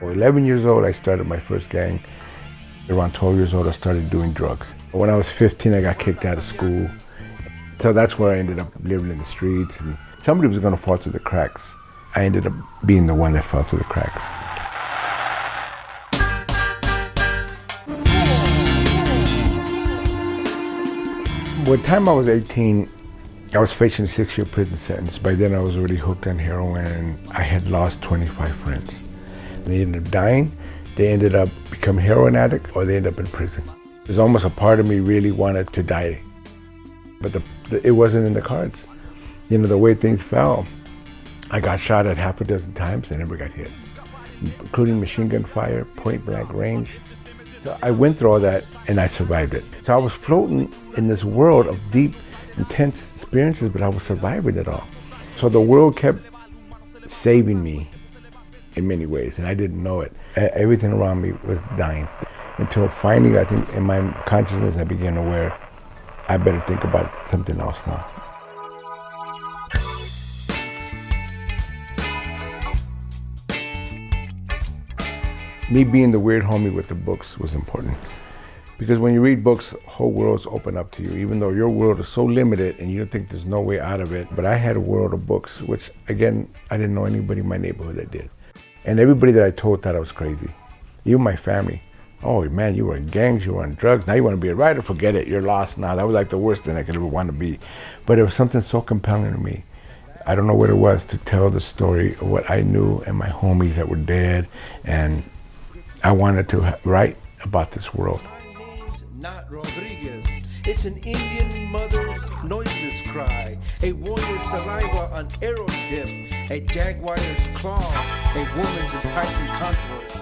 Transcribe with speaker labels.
Speaker 1: Well, 11 years old, I started my first gang. Around 12 years old, I started doing drugs. When I was 15, I got kicked out of school. So that's where I ended up living in the streets. And somebody was going to fall through the cracks. I ended up being the one that fell through the cracks. By the time I was 18, I was facing a 6-year prison sentence. By then, I was already hooked on heroin, and I had lost 25 friends. They ended up dying, they ended up becoming heroin addicts, or they ended up in prison. There's almost a part of me really wanted to die, but it wasn't in the cards. You know, the way things fell, I got shot at half a dozen times and never got hit, including machine gun fire, point blank range. So I went through all that and I survived it. So I was floating in this world of deep, intense experiences, but I was surviving it all. So the world kept saving me in many ways, and I didn't know it. Everything around me was dying until finally, I think, in my consciousness, I began aware, I better think about something else now. Me being the weird homie with the books was important. Because when you read books, whole worlds open up to you, even though your world is so limited and you think there's no way out of it. But I had a world of books, which, again, I didn't know anybody in my neighborhood that did. And everybody that I told thought I was crazy. Even my family. Oh man, you were in gangs, you were on drugs, now you want to be a writer? Forget it, you're lost now. That was like the worst thing I could ever want to be. But it was something so compelling to me. I don't know what it was, to tell the story of what I knew and my homies that were dead. And I wanted to write about this world.
Speaker 2: Not Rodriguez. It's an Indian mother's noiseless cry, a warrior's saliva on arrow tip, a jaguar's claw, a woman's enticing contour.